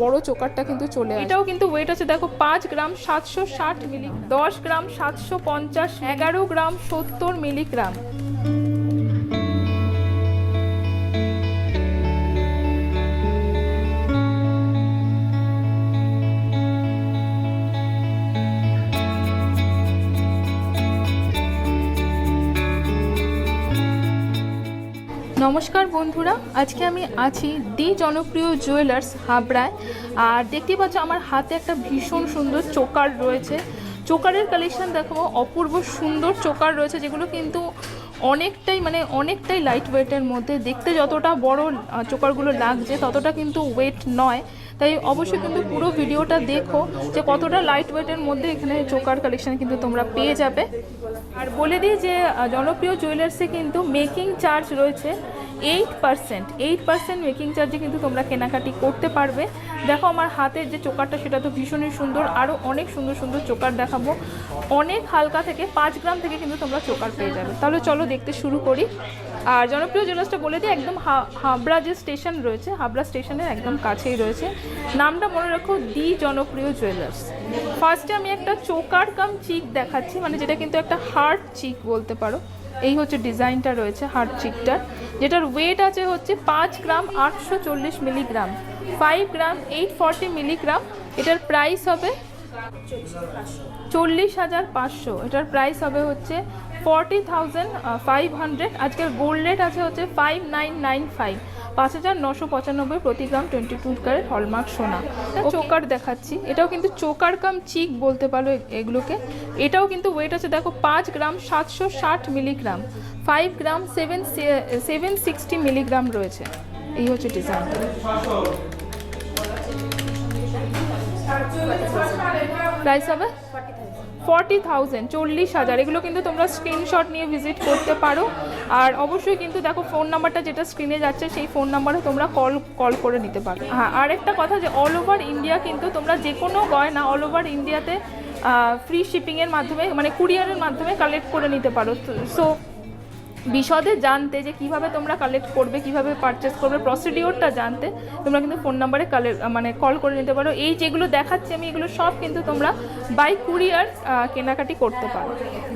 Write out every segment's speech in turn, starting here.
বড় চোকারটা কিন্তু চলে আসে। এটাও কিন্তু ওয়েট আছে দেখো 5 গ্রাম 760 মিলি, 10 গ্রাম 750, 11 গ্রাম 70 মিলিগ্রাম। নমস্কার বন্ধুরা, আজকে আমি আছি দি জনপ্রিয় জুয়েলার্স হাবড়ায়। আর দেখতেই পাচ্ছ আমার হাতে একটা ভীষণ সুন্দর চোকার রয়েছে। চোকারের কালেকশন দেখো, অপূর্ব সুন্দর চোকার রয়েছে, যেগুলো কিন্তু অনেকটাই লাইট ওয়েটের মধ্যে। দেখতে যতটা বড় চোকারগুলো লাগছে ততটা কিন্তু ওয়েট নয়। তাই অবশ্যই কিন্তু পুরো ভিডিওটা দেখো যে কতটা লাইট ওয়েটের মধ্যে এখানে চোকার কালেকশন কিন্তু তোমরা পেয়ে যাবে। আর বলে দিই যে জনপ্রিয় জুয়েলার্সে কিন্তু মেকিং চার্জ রয়েছে 8% মেকিং চার্জে কিন্তু তোমরা কেনাকাটি করতে পারবে। দেখো আমার হাতের যে চোকারটা সেটা তো ভীষণই সুন্দর, আরও অনেক সুন্দর সুন্দর চোকার দেখাবো। অনেক হালকা থেকে 5 গ্রাম থেকে কিন্তু তোমরা চোকার পেয়ে যাবে। তাহলে চলো দেখতে শুরু করি। আর জনপ্রিয় জুয়েলার্সটা বলে দিই একদম হাবড়া যে স্টেশন রয়েছে, হাবড়া স্টেশনের একদম কাছেই রয়েছে। নামটা মনে রাখো, দি জনপ্রিয় জুয়েলার্স। ফার্স্টে আমি একটা চোকার কাম চিক দেখাচ্ছি, মানে যেটা কিন্তু একটা হার্ট চিক বলতে পারো। এই হচ্ছে ডিজাইনটা রয়েছে হার্ট চিকটার, যেটার ওয়েট আছে হচ্ছে 5 গ্রাম 840 মিলিগ্রাম, 5 গ্রাম 840 মিলিগ্রাম। এটার প্রাইস হবে 40,500। এটার প্রাইস হবে হচ্ছে 40,500। আজকের গোল্ড রেট আছে হচ্ছে 5995, 5,995 প্রতি গ্রাম 22 ক্যারেট হলমার্ক সোনা। চোকার দেখাচ্ছি, এটাও কিন্তু চোকার কাম চিক বলতে পারো এগুলোকে। এটাও কিন্তু ওয়েট আছে দেখো 5 গ্রাম 760 মিলিগ্রাম, 5 গ্রাম 760 মিলিগ্রাম রয়েছে। এই হচ্ছে ডিজাইনটা। প্রাইস হবে 40,000, 40,000। এগুলো কিন্তু তোমরা স্ক্রিনশট নিয়ে ভিজিট করতে পারো। আর অবশ্যই কিন্তু দেখো ফোন নাম্বারটা যেটা স্ক্রিনে যাচ্ছে সেই ফোন নাম্বারে তোমরা কল করে নিতে পারো। হ্যাঁ, আর একটা কথা যে অল ওভার ইন্ডিয়া কিন্তু তোমরা যে কোনো গয়না অল ওভার ইন্ডিয়াতে ফ্রি শিপিংয়ের মাধ্যমে, মানে কুরিয়ারের মাধ্যমে কালেক্ট করে নিতে পারো। সো বিশদে জানতে যে কিভাবে তোমরা কালেক্ট করবে, কিভাবে পারচেস করবে, প্রসিডিওরটা জানতে তোমরা কিন্তু ফোন নাম্বারে কল করে নিতে পারো। এই যেগুলো দেখাচ্ছি আমি, এগুলো সব কিন্তু তোমরা বাই কুরিয়ার কেনাকাটি করতে পারো।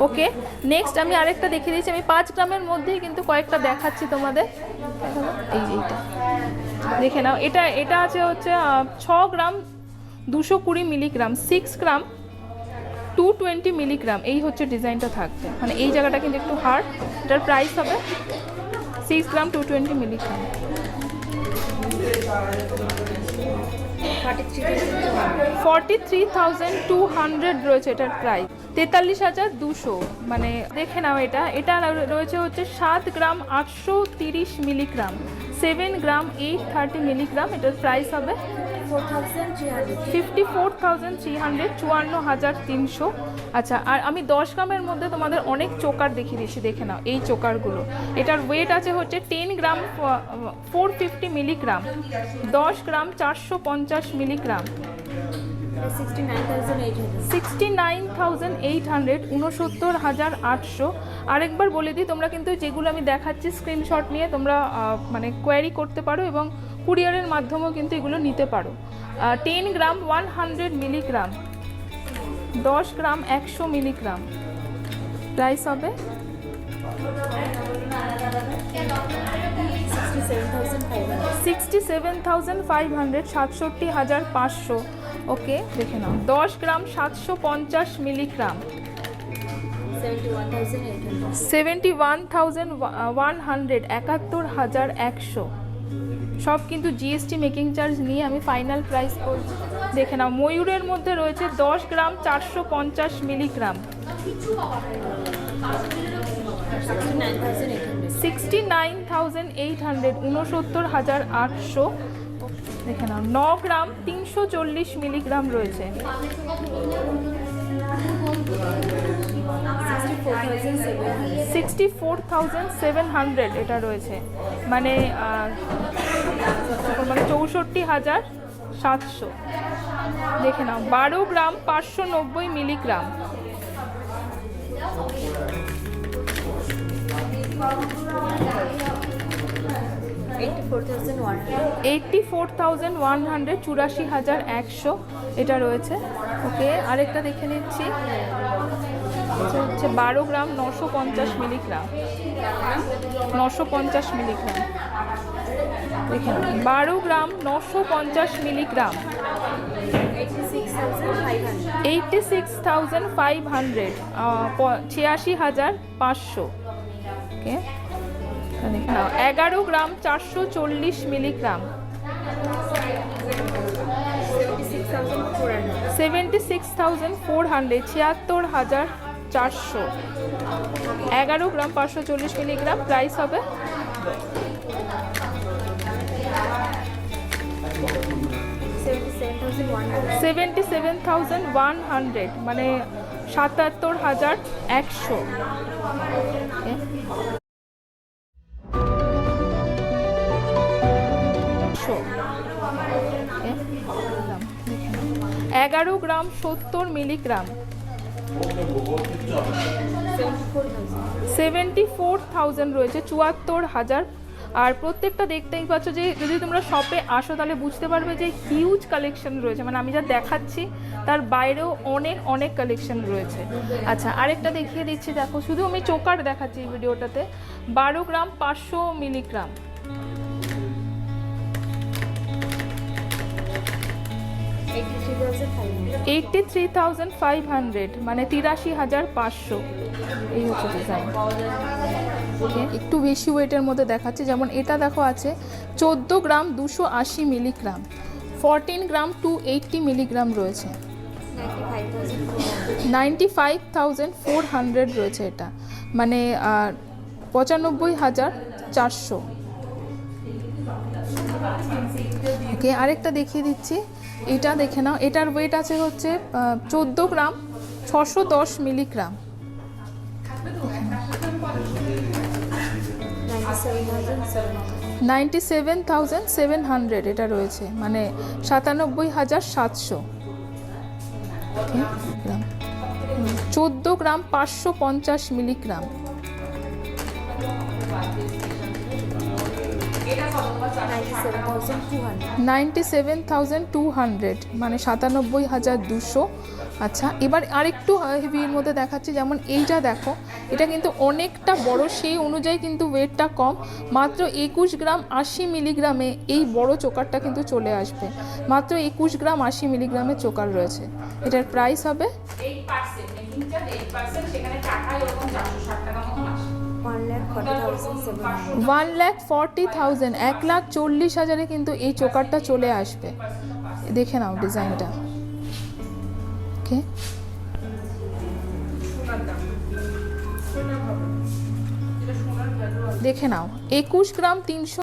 ওকে, নেক্সট আমি আরেকটা দেখিয়ে দিচ্ছি। আমি 5 গ্রামের মধ্যেই কিন্তু কয়েকটা দেখাচ্ছি তোমাদের। এইটা দেখে নাও। এটা আছে হচ্ছে 6 গ্রাম 220 মিলিগ্রাম, 6 গ্রাম 220 মিলিগ্রাম। এই হচ্ছে ডিজাইনটা থাকবে, মানে এই জায়গাটা কিন্তু একটু হার্ড। এটার প্রাইস হবে 6 গ্রাম 220 মিলিগ্রাম, 43,200 রয়েছে এটার প্রাইস। 43,200, মানে দেখে নাও। এটা রয়েছে হচ্ছে 7 গ্রাম 830 মিলিগ্রাম, 7 গ্রাম 830 মিলিগ্রাম। এটার প্রাইস হবে 54,300, 54,300। আচ্ছা, আর আমি 10 গ্রামের মধ্যে তোমাদের অনেক চোকার দেখিয়ে দিচ্ছি, দেখে নাও এই চোকারগুলো। এটার ওয়েট আছে হচ্ছে 10 গ্রাম 450 মিলিগ্রাম, 10 গ্রাম 450 মিলিগ্রাম, 69,800, 69,800। আরেকবার বলে দিই, তোমরা কিন্তু যেগুলো আমি দেখাচ্ছি স্ক্রিনশট নিয়ে তোমরা মানে কোয়ারি করতে পারো এবং কুরিয়ারের মাধ্যমেও কিন্তু এগুলো নিতে পারো। 10 গ্রাম 100 মিলিগ্রাম, 10 গ্রাম 100 মিলিগ্রাম। প্রাইস হবে 67,500, 67,500। ওকে, দেখে নাও। 10 গ্রাম 750 মিলিগ্রাম, 71,100, 71,100। সব কিন্তু জিএসটি মেকিং চার্জ নিয়ে আমি ফাইনাল প্রাইস বলছি। দেখে নাও, ময়ূরের মধ্যে রয়েছে 10 গ্রাম 450 মিলিগ্রাম, 69,800, 69,800। দেখে নাও, 9 গ্রাম 340 মিলিগ্রাম রয়েছে, 64,700 এটা রয়েছে, মানে 64,700। দেখে নাও, 12 গ্রাম 590 মিলিগ্রাম, 12 84,100 84,100 এটা রয়েছে। ওকে, আরেকটা দেখে নিচ্ছি, হচ্ছে 12 গ্রাম 950 মিলিগ্রাম, 950 মিলিগ্রাম, দেখে 12 গ্রাম 950 মিলিগ্রাম, 86,500, 86,500। ওকে, 11 গ্রাম 440 মিলিগ্রাম, 76,400, 76,400, 11 গ্রাম 540 মিলিগ্রাম। প্রাইস হবে 77,100, মানে 77,100। এগারো গ্রাম 70 মিলিগ্রাম, 74,000 রয়েছে, 74,000। আর প্রত্যেকটা দেখতেই পাচ্ছ যে যদি তোমরা শপে আসো তাহলে বুঝতে পারবে যে হিউজ কালেকশন রয়েছে, মানে আমি যা দেখাচ্ছি তার বাইরেও অনেক অনেক কালেকশন রয়েছে। আচ্ছা, আরেকটা দেখিয়ে দিচ্ছি, দেখো শুধু আমি চোকার দেখাচ্ছি এই ভিডিওটাতে। 12 গ্রাম 500 মিলিগ্রাম, 83,500, মানে 83,500। এই হচ্ছে ডিজাইন। ওকে, একটু বেশি ওয়েটের মধ্যে দেখাচ্ছে, যেমন এটা দেখো আছে 14 গ্রাম 280 মিলিগ্রাম, 14 গ্রাম 280 মিলিগ্রাম রয়েছে, 95,400 রয়েছে এটা, মানে 95,400। ওকে, আরেকটা দেখিয়ে দিচ্ছি, এটা দেখে নাও, এটার ওয়েট আছে হচ্ছে 14 গ্রাম 610 মিলিগ্রাম, 97,700 এটা রয়েছে, মানে 97,700। 14 গ্রাম 550 মিলিগ্রাম, 97,200, মানে 97,200। আচ্ছা, এবার আরেকটু হেভির মধ্যে দেখাচ্ছি, যেমন এইটা দেখো, এটা কিন্তু অনেকটা বড়, সেই অনুযায়ী কিন্তু ওয়েটটা কম, মাত্র 21 গ্রাম 80 মিলিগ্রামে এই বড় চোকারটা কিন্তু চলে আসবে, মাত্র 21 গ্রাম 80 মিলিগ্রামের চোকার রয়েছে। এটার প্রাইস হবে 1,40,000, 1,40,000 কিন্তু এই চোকারটা চলে আসবে। দেখে নাও ডিজাইনটা। ওকে, দেখে নাও 21 গ্রাম 300